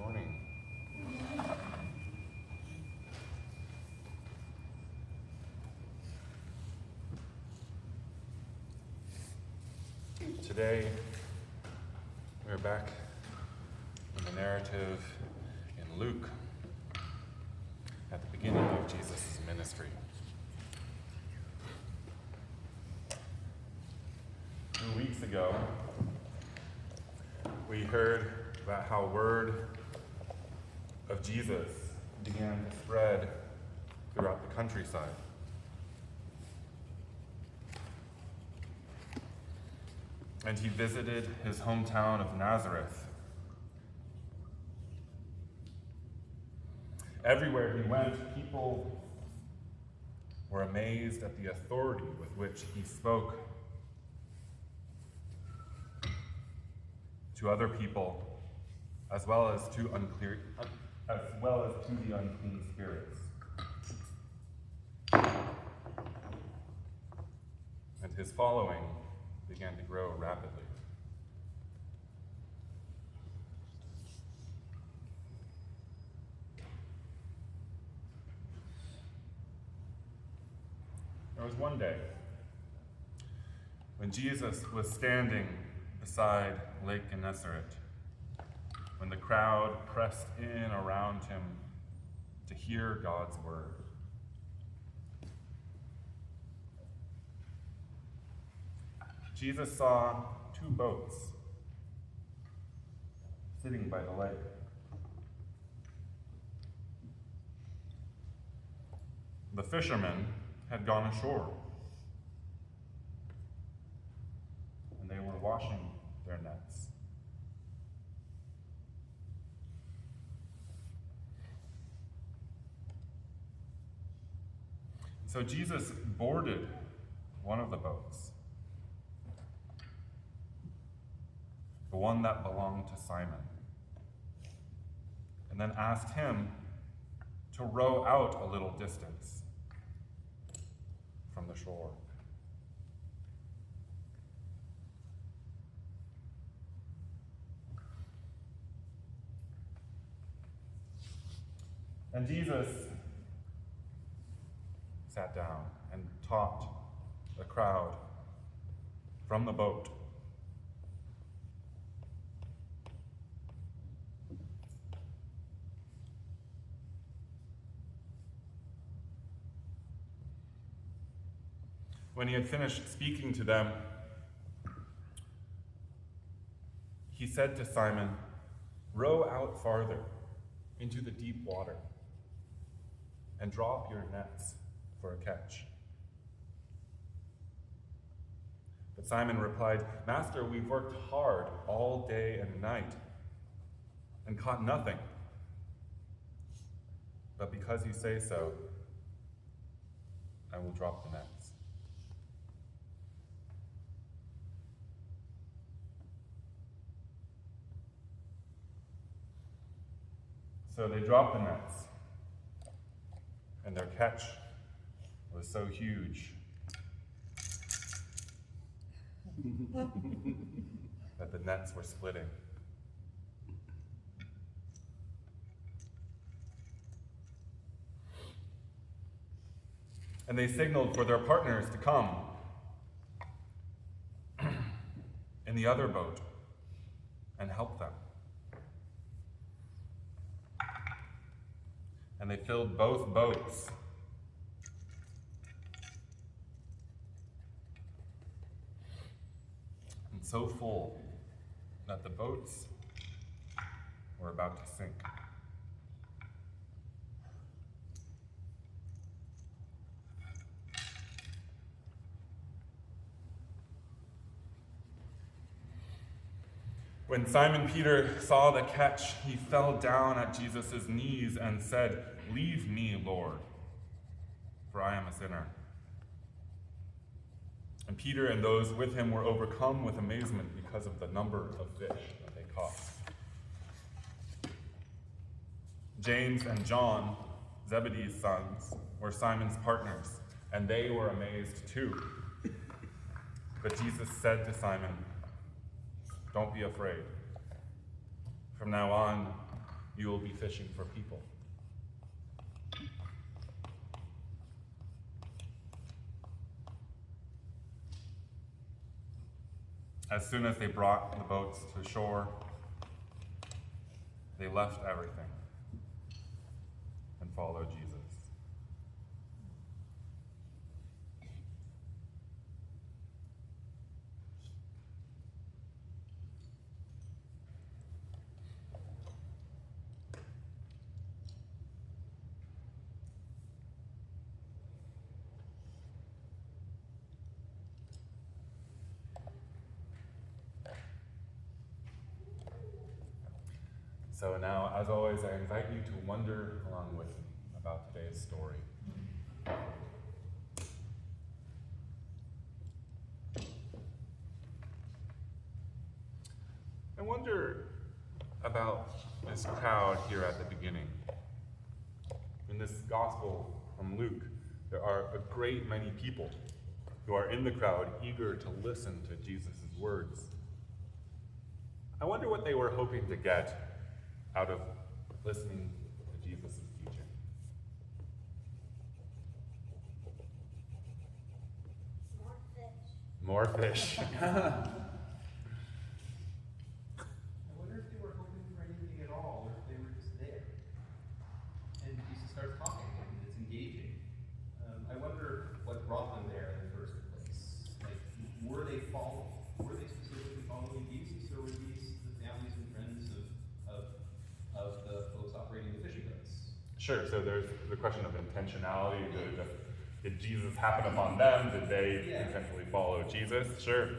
morning. Today, we're back in the narrative in Luke at the beginning of Jesus' ministry. 2 weeks ago, we heard about how word of Jesus began to spread throughout the countryside. And he visited his hometown of Nazareth. Everywhere he went, people were amazed at the authority with which he spoke to other people, as well as to the unclean spirits. And his following began to grow rapidly. There was one day when Jesus was standing beside Lake Gennesaret, when the crowd pressed in around him to hear God's word. Jesus saw 2 boats sitting by the lake. The fishermen had gone ashore, and they were washing their nets. So Jesus boarded one of the boats, the one that belonged to Simon, and then asked him to row out a little distance from the shore. And Jesus sat down and taught the crowd from the boat. When he had finished speaking to them, he said to Simon, "Row out farther into the deep water and drop your nets for a catch." But Simon replied, "Master, we've worked hard all day and night and caught nothing. But because you say so, I will drop the nets." So they dropped the nets, and their catch was so huge that the nets were splitting. And they signaled for their partners to come in the other boat and help them. And they filled both boats. And so full that the boats were about to sink. When Simon Peter saw the catch, he fell down at Jesus' knees and said, "Leave me, Lord, for I am a sinner." And Peter and those with him were overcome with amazement because of the number of fish that they caught. James and John, Zebedee's sons, were Simon's partners, and they were amazed too. But Jesus said to Simon, "Don't be afraid. From now on, you will be fishing for people. As soon as they brought the boats to shore, they left everything and followed Jesus. So now, as always, I invite you to wonder along with me about today's story. I wonder about this crowd here at the beginning. In this gospel from Luke, there are a great many people who are in the crowd, eager to listen to Jesus' words. I wonder what they were hoping to get out of listening to Jesus' teaching. More fish. I wonder if they were hoping for anything at all, or if they were just there. And Jesus starts talking, and it's engaging. I wonder what brought them there in the first place. Like, were they specifically following Jesus, or were these the families and friends of the folks operating the fishing boats? Sure, so there's the question of intentionality. Did Jesus happen upon them? Did they intentionally follow Jesus? Sure.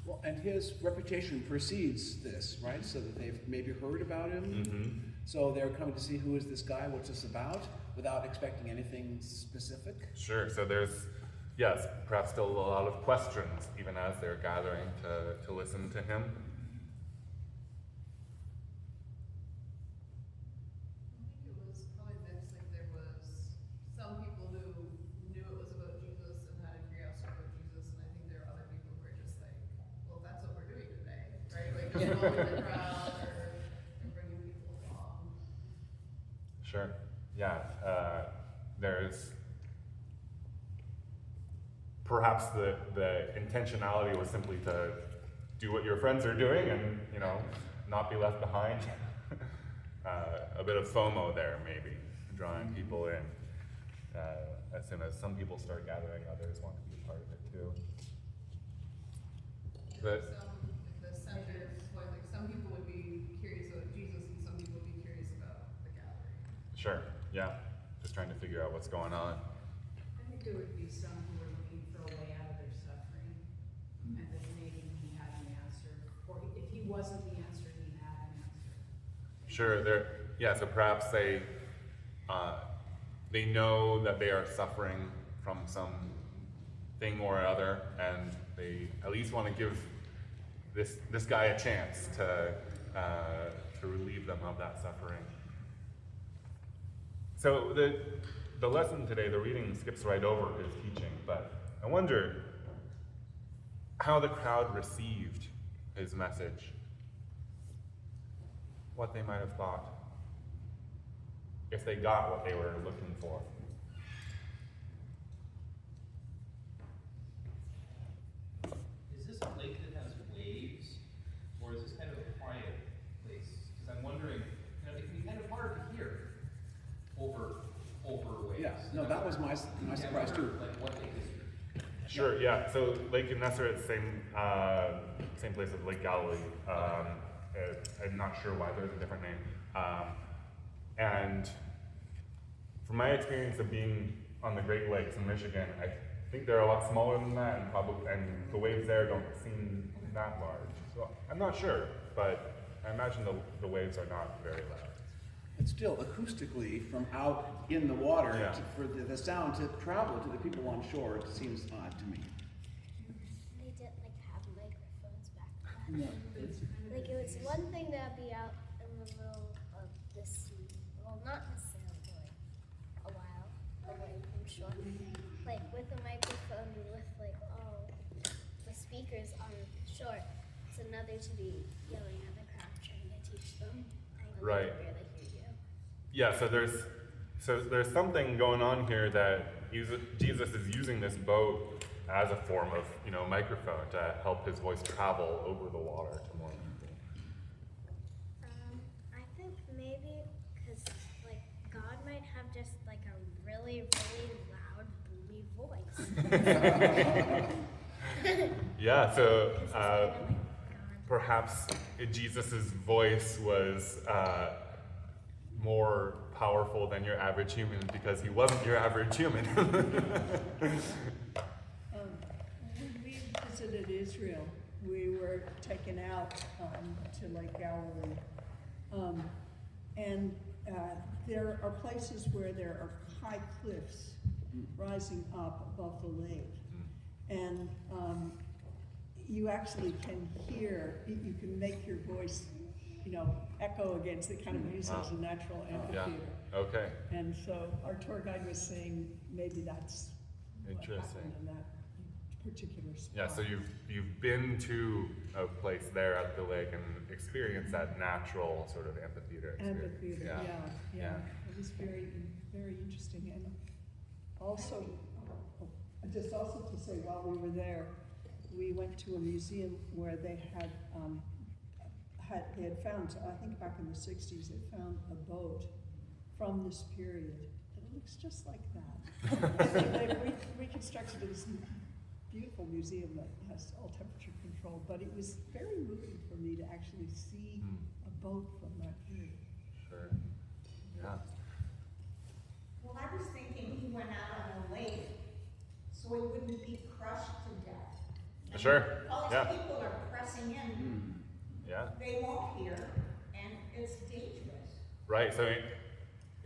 Well, and his reputation precedes this, right? So that they've maybe heard about him. Mm-hmm. So they're coming to see who is this guy, what's this about, without expecting anything specific. Sure, so there's, yes, perhaps still a lot of questions, even as they're gathering to listen to him. Just going with the crowd or bringing people along. Sure. Yeah. There's perhaps the intentionality was simply to do what your friends are doing and, not be left behind. A bit of FOMO there, maybe, drawing people in. As soon as some people start gathering, others want to be a part of it too. But some people would be curious about Jesus and some people would be curious about the gathering. sure, yeah. Just trying to figure out what's going on. I think there would be some who were looking for a way out of their suffering, and that maybe he had an answer, or if he wasn't the answer, he had an answer. Sure, so perhaps they know that they are suffering from some thing or other, and they at least want to give this guy a chance to relieve them of that suffering. So the lesson today, the reading skips right over his teaching, but I wonder how the crowd received his message, what they might have thought, if they got what they were looking for. Is this a lake that has waves, or is this kind of a quiet place? Because I'm wondering, it can be kind of hard to hear over waves. Yeah, no, that was my surprise too. Like what lake is here? Sure, yeah. So Lake Gennesaret, same place as Lake Galilee. I'm not sure why there's a different name. And from my experience of being on the Great Lakes in Michigan, I think they're a lot smaller than that, and the waves there don't seem that large. So I'm not sure, but I imagine the waves are not very loud. But still, acoustically, from out in the water, Yeah. for the sound to travel to the people on shore, it seems odd to me. They didn't have microphones back then. No. It was one thing to be out in the middle of the sea. Well, not necessarily a while away from shore. With a microphone and with all the speakers on shore. It's another to be yelling at the crowd trying to teach them. Right. can barely hear you. Yeah, so there's something going on here that Jesus is using this boat as a form of, microphone to help his voice travel over the water to more people. I think maybe because like God might have just like a really, really loud, boomy voice. Yeah, so It's kinda like God. perhaps Jesus' voice was more powerful than your average human because he wasn't your average human. When we visited Israel, we were taken out to Lake Galilee. And there are places where there are high cliffs rising up above the lake. And you actually can hear, you can make your voice, echo against it, kind of use it as a natural amphitheater. Yeah. Okay. And so our tour guide was saying maybe that's what Interesting. happened in that particular spot. Yeah, so you've been to a place there at the lake and experienced that natural sort of amphitheater experience. Amphitheater, yeah. It was very, very interesting. And also, just also to say, while we were there, we went to a museum where they had found, I think back in the 60s, they found a boat from this period. And it looks just like that. They reconstructed this beautiful museum that has all temperature control, but it was very moving for me to actually see a boat from that period. Sure. Yeah. Well, I was thinking he went out on a lake so he wouldn't be crushed to death. And Sure, All these yeah. people are pressing in, Yeah. they won't hear, and it's dangerous. Right. So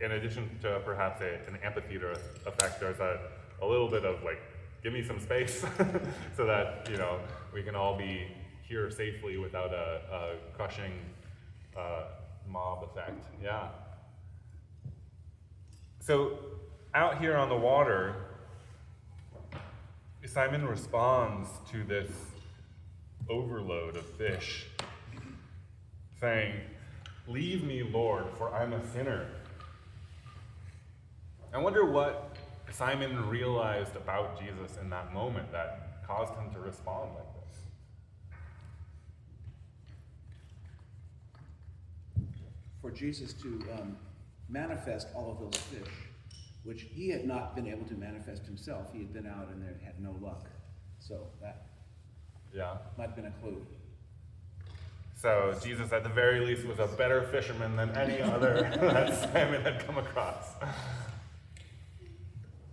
in addition to perhaps an amphitheater effect, there's a little bit of like, give me some space so that, we can all be here safely without a crushing mob effect. Yeah. So out here on the water, Simon responds to this overload of fish, saying, "Leave me, Lord, for I'm a sinner." I wonder what Simon realized about Jesus in that moment that caused him to respond like this. For Jesus to manifest all of those fish, which he had not been able to manifest himself. He had been out and there had no luck. So that Yeah. might have been a clue. So Jesus, at the very least, was a better fisherman than any other that Simon had come across.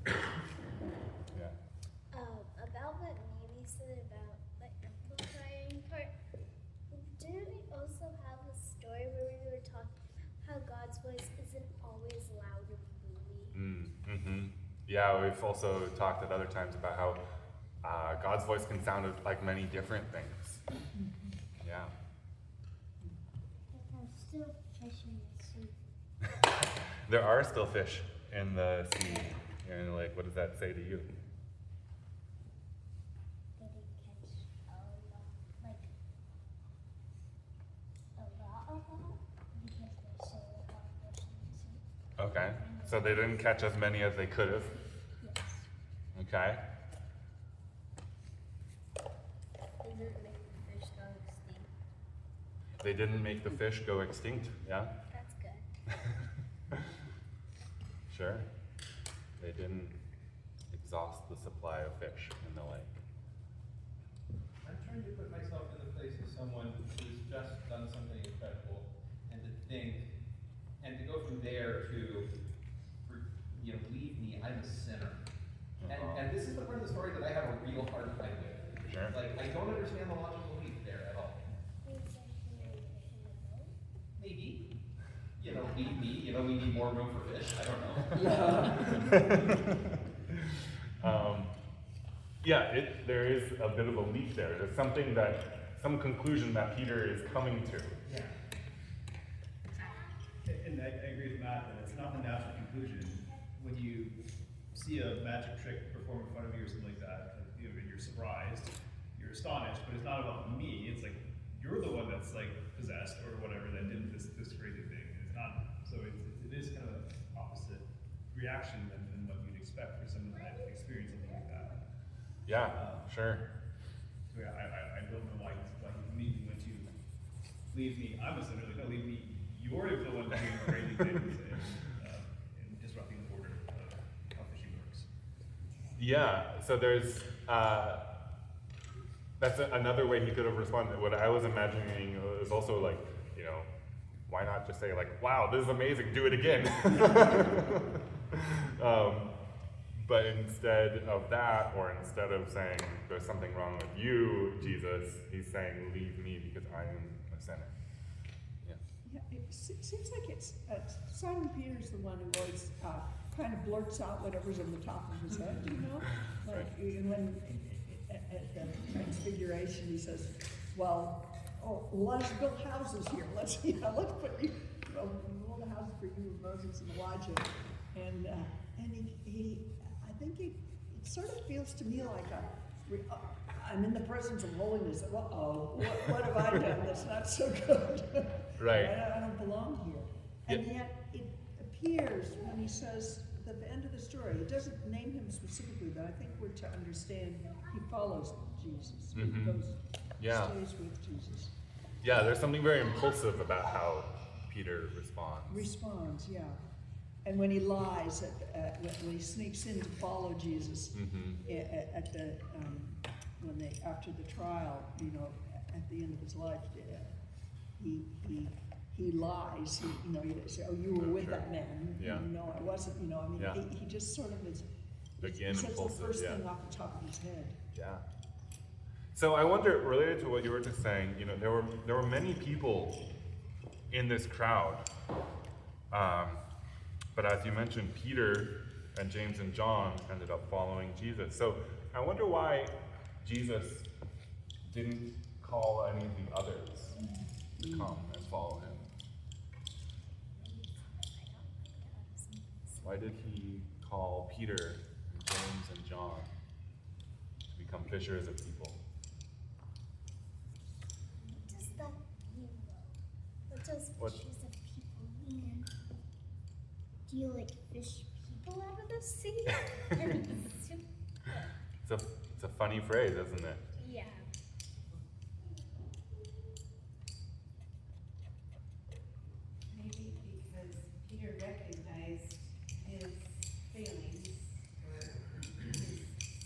Yeah. About what Mimi said about the amplifying part, didn't we also have a story where we were talking how God's voice isn't always loud and boomy? Yeah, we've also talked at other times about how God's voice can sound like many different things. Yeah. But there's still fish in the sea. There are still fish in the sea, here in the lake. What does that say to you? They didn't catch a lot, like a lot because there's so little fish in the sea. Okay. So they didn't catch as many as they could have. Yes. Okay. They didn't make the fish go extinct. They didn't make the fish go extinct. Yeah. That's good. Sure. They didn't exhaust the supply of fish in the lake. I'm trying to put myself in the place of someone who's just done something incredible, and to think, and to go from there to, leave me, I'm a sinner. And this is the part of the story that I have a real hard time with. Sure. Like, I don't understand the logical leap there at all. Maybe. Leave me, we need more room for fish, I don't know. There is a bit of a leap there. There's some conclusion that Peter is coming to. Yeah. And I agree with Matt that it's not the natural conclusion. When you see a magic trick performed in front of you or something like that, you're surprised, you're astonished, but it's not about me. It's like you're the one that's like possessed or whatever that did this crazy thing. reaction than what you'd expect for someone that had experienced something like that. Yeah, sure. So yeah, I don't know why he immediately went to leave me. I'm a sinner. Like, no, leave me. You're the one doing crazy things and disrupting the order of how fishing works. Yeah, so there's, that's another way he could have responded. What I was imagining is also like, you know, why not just say like, wow, this is amazing, do it again. But instead of that, or instead of saying there's something wrong with you, Jesus, he's saying leave me because I am a sinner. Yeah. Yeah, it seems like it's, Simon Peter's the one who always kind of blurts out whatever's on the top of his head, you know? Like, even when, at the Transfiguration, he says, well, let's build houses here. Let's put build a house for you, Moses and Elijah. And he I think it sort of feels to me like I'm in the presence of holiness. Uh-oh, what have I done that's not so good? Right. I don't belong here. And yet it appears when he says at the end of the story, he doesn't name him specifically, but I think we're to understand he follows Jesus. He goes, stays with Jesus. Yeah, there's something very impulsive about how Peter responds. Yeah. And when he lies, when he sneaks in to follow Jesus at the after the trial, you know, at the end of his life, he lies. He say, "Oh, you were with that man." Yeah. No, I wasn't. You know, I mean, he just sort of is. Again, he says impulsive. the first thing off the top of his head. Yeah. So I wonder, related to what you were just saying, you know, there were many people in this crowd, but as you mentioned, Peter and James and John ended up following Jesus. So I wonder why Jesus didn't call any of the others to come and follow him. Why did he call Peter and James and John to become fishers of people? What does that mean, though? What does fishers of people mean? Do you like fish people out of the sea? It's a funny phrase, isn't it? Yeah. Maybe because Peter recognized his failings or his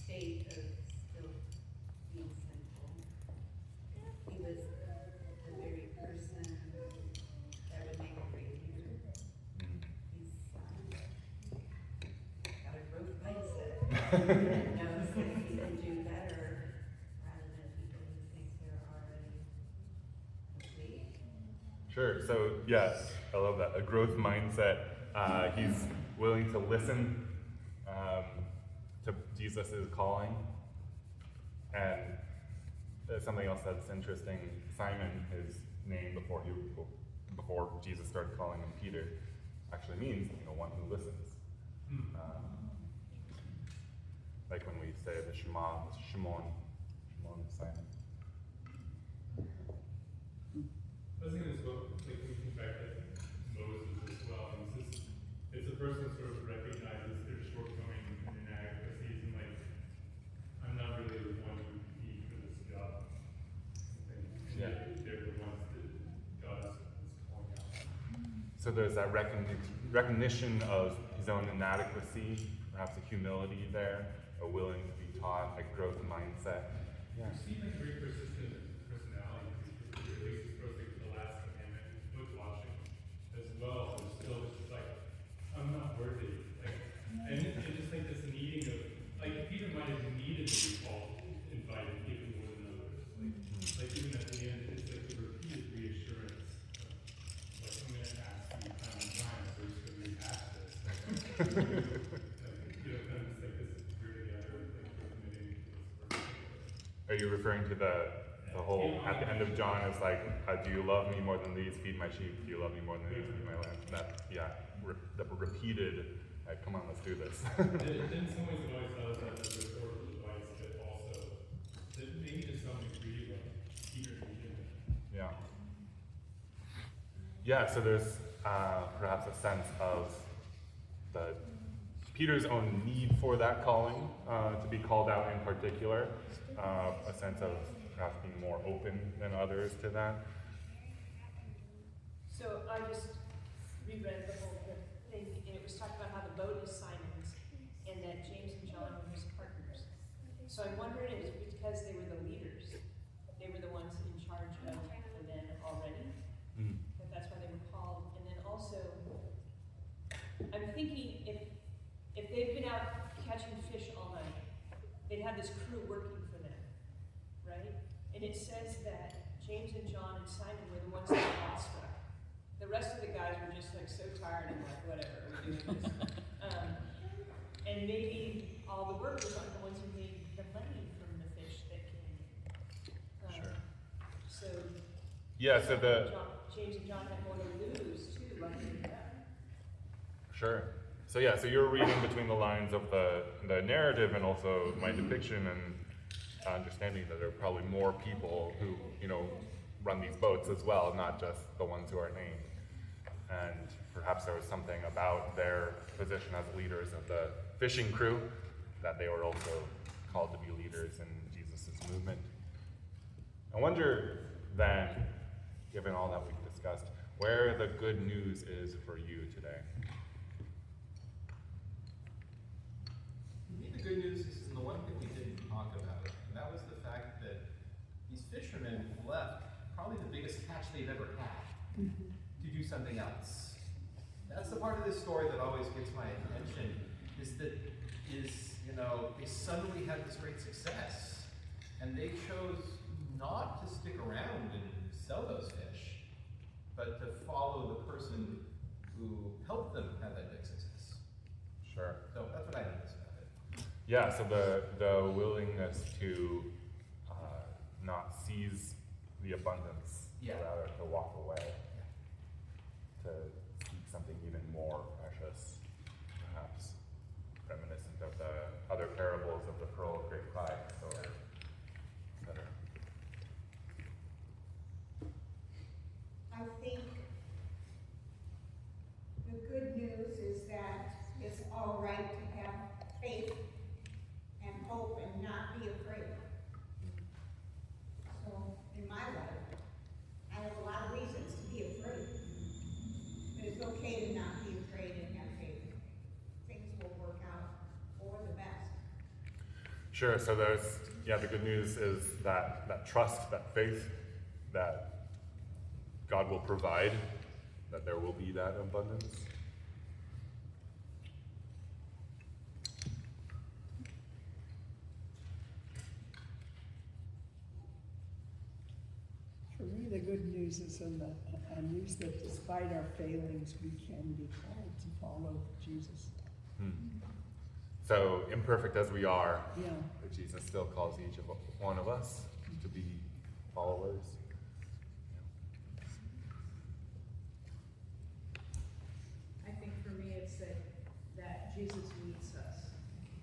state of still being sinful. He was the very person that would make a great leader. He's got a growth mindset and knows that he can do better rather than people who think they're already complete. Sure. So yes, I love that. A growth mindset. He's willing to listen to Jesus' calling. And something else that's interesting, Simon, his name before Jesus started calling him Peter, actually means, you know, one who listens. Like when we say the Shema, Shimon is Simon. I was thinking this book, like when you think back to Moses as well, it's a person who sort of recognizes their shortcomings and inadequacies and like, I'm not really the one who need for this job. And they're the ones that God is calling out. So there's that recognition of his own inadequacy, perhaps a humility there, a willing to be taught, a growth mindset. You seem like a very persistent personality, at least as opposed to the last commandment, foot washing as well. There's still just like, I'm not worthy. Like, and just like this needing of, like Peter might have needed to be called, invited even more than others. Like even at the end, it's like the repeated reassurance. Like I'm going to ask you time and time, so we're just going to rehash this. Kind of just like this grew together, like we're committing to this person. Are you referring to the whole, at the end of John, it's like, do you love me more than these, feed my sheep? Do you love me more than these, feed my lambs? That, the repeated, come on, let's do this. In some ways, it always does that as a rhetorical device, but also that maybe to some degree, like Peter needed it. Yeah. Yeah, so there's perhaps a sense of the Peter's own need for that calling, to be called out in particular, a sense of perhaps being more open than others to that. So I just reread the whole thing, and it was talking about how the boat is Simon's, and that James and John were his partners. So I wondered if it's because they were the leaders, they were the ones in charge of the men already, that that's why they were called. And then also, I'm thinking if they've been out catching fish all night, they'd have this crew working for them, right? And it says that James and John and Simon were the ones that were awestruck. The rest of the guys were just like so tired and like, whatever, we're doing this. And maybe all the workers aren't the ones who made the money from the fish that came. Sure. So Yeah, so James and John had more to lose too, like that. Sure. So yeah, so you're reading between the lines of the narrative and also my depiction, and understanding that there are probably more people who, run these boats as well, not just the ones who are named. And perhaps there was something about their position as leaders of the fishing crew that they were also called to be leaders in Jesus' movement. I wonder then, given all that we've discussed, where the good news is for you today. For me, the good news is the one thing we didn't talk about, and that was the fact that these fishermen left probably the biggest catch they've ever had to do something else. That's the part of this story that always gets my attention, they suddenly had this great success, and they chose not to stick around and sell those fish, but to follow the person who helped them have that big success. Sure. So that's what I noticed about it. Yeah, so the willingness to not seize the abundance, Yeah. rather to walk away, to seek something even more precious, perhaps reminiscent of the other parables of the pearl of great price, or etc. I think the good news is that it's all right to have faith and hope and not be afraid. So, in my life, I have a lot of reasons to be afraid. But it's okay to not be afraid and have faith. Things will work out for the best. Sure, so the good news is that trust, that faith, that God will provide, that there will be that abundance. For me, the good news is that despite our failings, we can be called to follow Jesus. So imperfect as we are, Yeah. Jesus still calls each of one of us to be followers. I think for me, it's that Jesus meets us,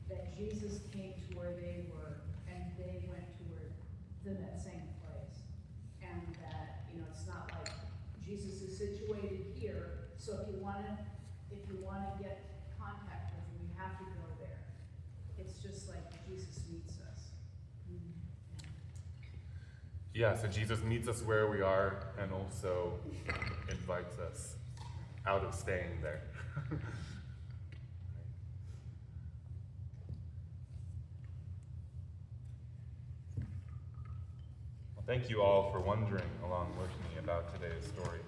that Jesus came to where they were, and they went to that same place. And that, it's not like Jesus is situated here, so if you wanna get contact with him, you have to go there. It's just like Jesus meets us. Yeah, so Jesus meets us where we are and also invites us out of staying there. Well, thank you all for wondering along with me about today's story.